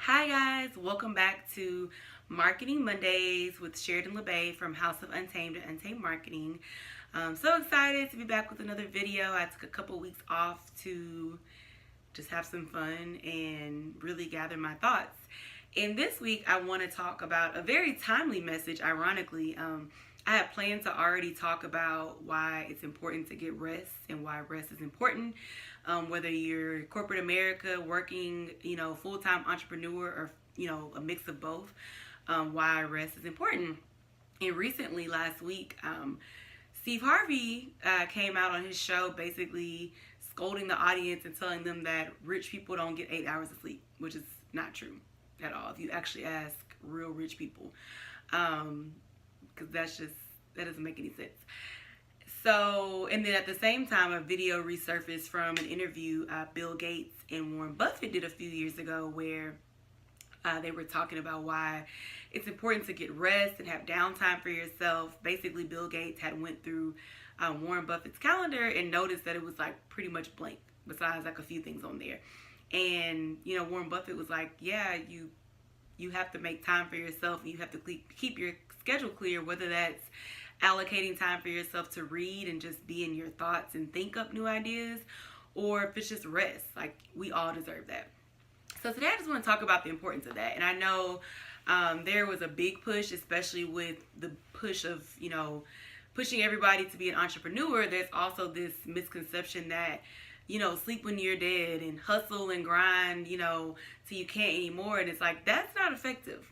Hi guys, welcome back to Marketing Mondays with Sheridan LeBay from House of Untamed and Untamed Marketing. I'm so excited to be back with another video. I took a couple weeks off to just have some fun and really gather my thoughts. And this week I want to talk about a very timely message, ironically. I had planned to already talk about why it's important to get rest and why rest is important. Whether you're corporate America working, full-time entrepreneur or, a mix of both, why rest is important. And recently, last week, Steve Harvey came out on his show basically scolding the audience and telling them that rich people don't get 8 hours of sleep, which is not true at all. If you actually ask real rich people, because that doesn't make any sense. So, and then at the same time, a video resurfaced from an interview Bill Gates and Warren Buffett did a few years ago where they were talking about why it's important to get rest and have downtime for yourself. Basically, Bill Gates had went through Warren Buffett's calendar and noticed that it was like pretty much blank, besides like a few things on there. And, Warren Buffett was like, yeah, you have to make time for yourself and you have to keep your schedule clear, whether that's allocating time for yourself to read and just be in your thoughts and think up new ideas, or if it's just rest. Like, we all deserve that. So today I just want to talk about the importance of that. And I know there was a big push, especially with the push of, pushing everybody to be an entrepreneur. There's also this misconception that, sleep when you're dead and hustle and grind, till you can't anymore. And it's like, that's not effective.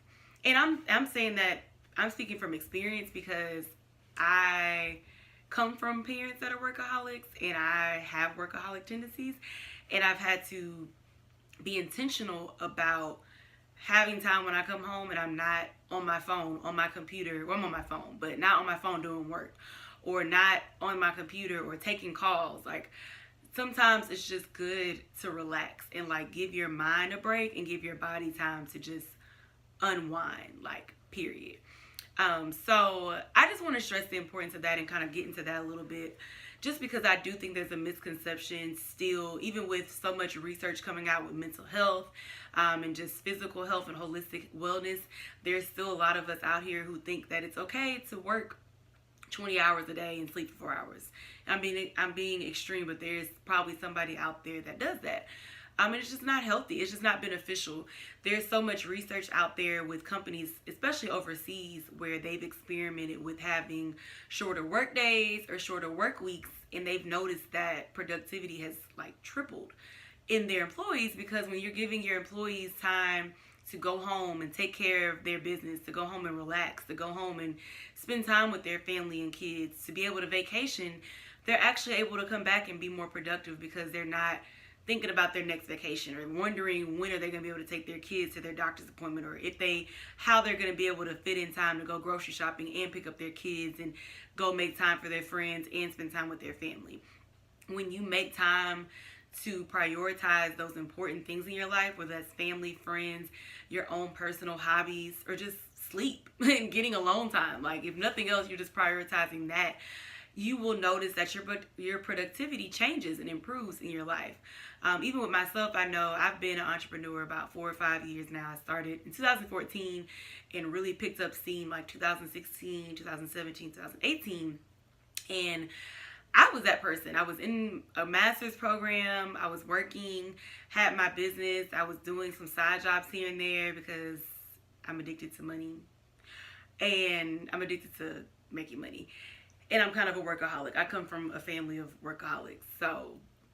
And I'm saying that I'm speaking from experience because I come from parents that are workaholics and I have workaholic tendencies, and I've had to be intentional about having time when I come home and I'm not on my phone, on my computer. Well, I'm on my phone, but not on my phone doing work, or not on my computer or taking calls. Like, sometimes it's just good to relax and like give your mind a break and give your body time to just unwind, like, period. So I just want to stress the importance of that and kind of get into that a little bit, just because I do think there's a misconception still, even with so much research coming out with mental health and just physical health and holistic wellness. There's still a lot of us out here who think that it's okay to work 20 hours a day and sleep for 4 hours. I'm being extreme, but there's probably somebody out there that does that. And it's just not healthy. It's just not beneficial. There's so much research out there with companies, especially overseas, where they've experimented with having shorter work days or shorter work weeks, and they've noticed that productivity has like tripled in their employees, because when you're giving your employees time to go home and take care of their business, to go home and relax, to go home and spend time with their family and kids, to be able to vacation, they're actually able to come back and be more productive because they're not thinking about their next vacation or wondering when are they going to be able to take their kids to their doctor's appointment, or how they're going to be able to fit in time to go grocery shopping and pick up their kids and go make time for their friends and spend time with their family. When you make time to prioritize those important things in your life, whether that's family, friends, your own personal hobbies, or just sleep and getting alone time, like, if nothing else, you're just prioritizing that, you will notice that your productivity changes and improves in your life. Even with myself, I know I've been an entrepreneur about 4 or 5 years now. I started in 2014 and really picked up steam like 2016, 2017, 2018. And I was that person. I was in a master's program. I was working, had my business. I was doing some side jobs here and there because I'm addicted to money. And I'm addicted to making money. And I'm kind of a workaholic. I come from a family of workaholics. So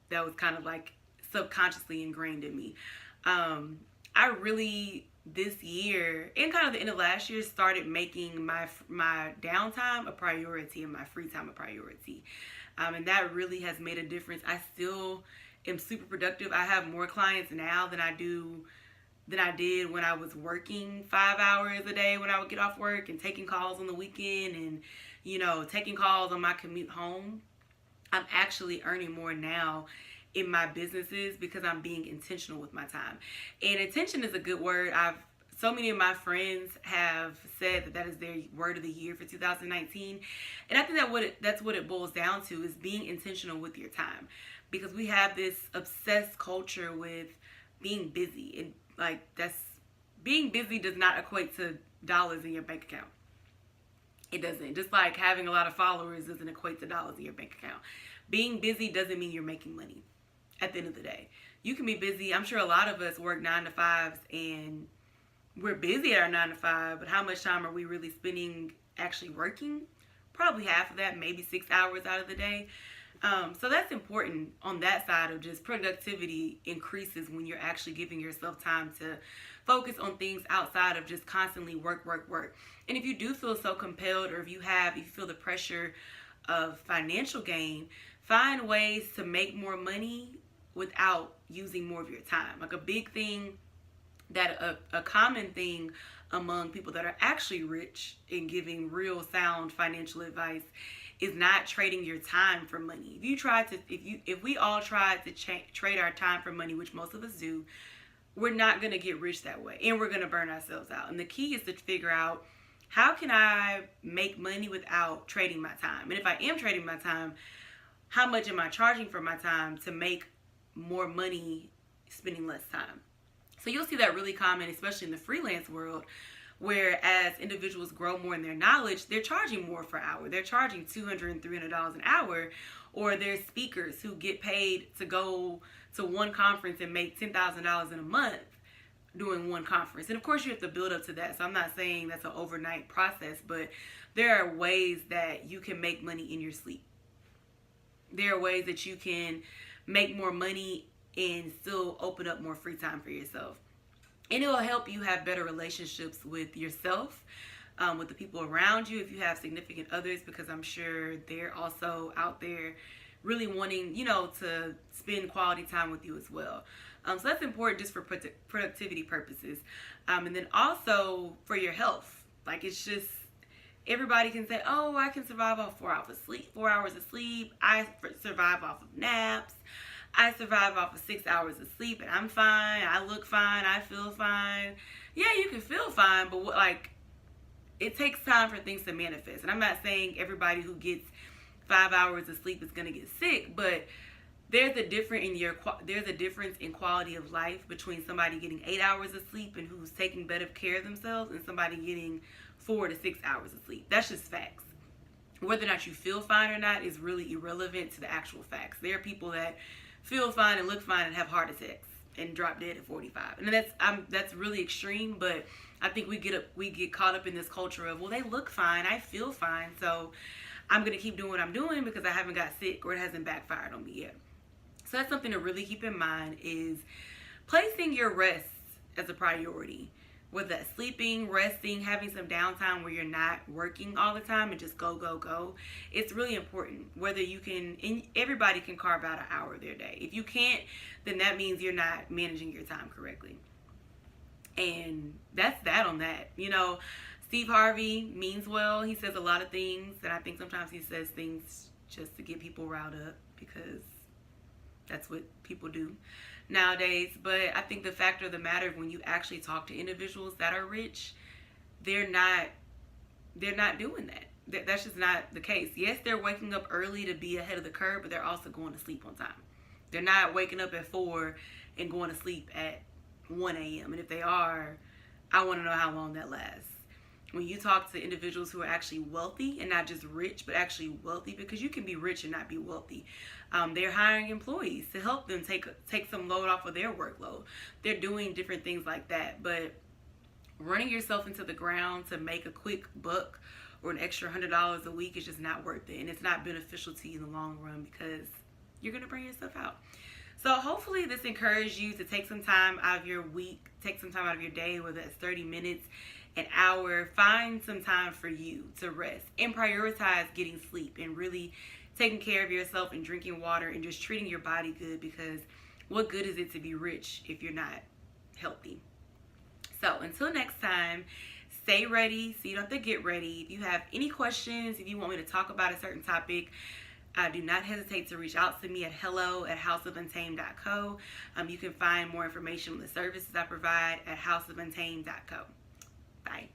that was kind of like subconsciously ingrained in me. I really, this year, and kind of the end of last year, started making my downtime a priority and my free time a priority. And that really has made a difference. I still am super productive. I have more clients now than I did when I was working 5 hours a day when I would get off work and taking calls on the weekend and, taking calls on my commute home. I'm actually earning more now in my businesses because I'm being intentional with my time. And intention is a good word. So many of my friends have said that is their word of the year for 2019. And I think that's what it boils down to, is being intentional with your time. Because we have this obsessed culture with being busy, and like that's being busy does not equate to dollars in your bank account. It doesn't. Just like having a lot of followers doesn't equate to dollars in your bank account. Being busy doesn't mean you're making money at the end of the day. You can be busy. I'm sure a lot of us work 9 to 5s and we're busy at our 9 to 5, but how much time are we really spending actually working? Probably half of that, maybe 6 hours out of the day. So that's important on that side of just productivity increases when you're actually giving yourself time to focus on things outside of just constantly work. And if you do feel so compelled, or if you feel the pressure of financial gain, find ways to make more money without using more of your time. Like a big thing that a common thing among people that are actually rich and giving real sound financial advice is not trading your time for money. If we all tried to trade our time for money, which most of us do, we're not going to get rich that way, and we're going to burn ourselves out. And the key is to figure out, how can I make money without trading my time? And if I am trading my time, how much am I charging for my time to make more money spending less time? So you'll see that really common, especially in the freelance world, where as individuals grow more in their knowledge, they're charging more per hour. They're charging $200 and $300 an hour. Or there's speakers who get paid to go to one conference and make $10,000 in a month doing one conference. And of course you have to build up to that. So I'm not saying that's an overnight process, but there are ways that you can make money in your sleep. There are ways that you can make more money and still open up more free time for yourself. And it will help you have better relationships with yourself, with the people around you, if you have significant others, because I'm sure they're also out there really wanting, to spend quality time with you as well. So that's important just for productivity purposes. And then also for your health. Like, it's just, everybody can say, oh, I can survive off 4 hours of sleep. I survive off of naps. I survive off of 6 hours of sleep and I'm fine. I look fine. I feel fine. Yeah, you can feel fine, but it takes time for things to manifest. And I'm not saying everybody who gets 5 hours of sleep is going to get sick, but there's a difference in quality of life between somebody getting 8 hours of sleep and who's taking better care of themselves, and somebody getting 4 to 6 hours of sleep. That's just facts. Whether or not you feel fine or not is really irrelevant to the actual facts. There are people that feel fine and look fine and have heart attacks and drop dead at 45. And that's really extreme, but I think we get caught up in this culture of, well, they look fine, I feel fine, so I'm going to keep doing what I'm doing because I haven't got sick or it hasn't backfired on me yet. So that's something to really keep in mind, is placing your rest as a priority. Whether that's sleeping, resting, having some downtime where you're not working all the time and just go. It's really important. Whether you can, and everybody can carve out an hour of their day. If you can't, then that means you're not managing your time correctly. And that's that on that. Steve Harvey means well. He says a lot of things, and I think sometimes he says things just to get people riled up because that's what people do nowadays. But I think the fact of the matter, when you actually talk to individuals that are rich, they're not doing that. That's just not the case. Yes, they're waking up early to be ahead of the curve, but they're also going to sleep on time. They're not waking up at 4 and going to sleep at 1 a.m. And if they are, I want to know how long that lasts. When you talk to individuals who are actually wealthy, and not just rich, but actually wealthy, because you can be rich and not be wealthy. They're hiring employees to help them take some load off of their workload. They're doing different things like that. But running yourself into the ground to make a quick buck or an extra $100 a week is just not worth it. And it's not beneficial to you in the long run, because you're going to burn yourself out. So hopefully this encouraged you to take some time out of your week, take some time out of your day, whether it's 30 minutes, an hour. Find some time for you to rest and prioritize getting sleep and really taking care of yourself and drinking water and just treating your body good, because what good is it to be rich if you're not healthy? So until next time, stay ready so you don't have to get ready. If you have any questions, if you want me to talk about a certain topic, do not hesitate to reach out to me at hello@houseofuntamed.co. You can find more information on the services I provide at houseofuntamed.co. Bye.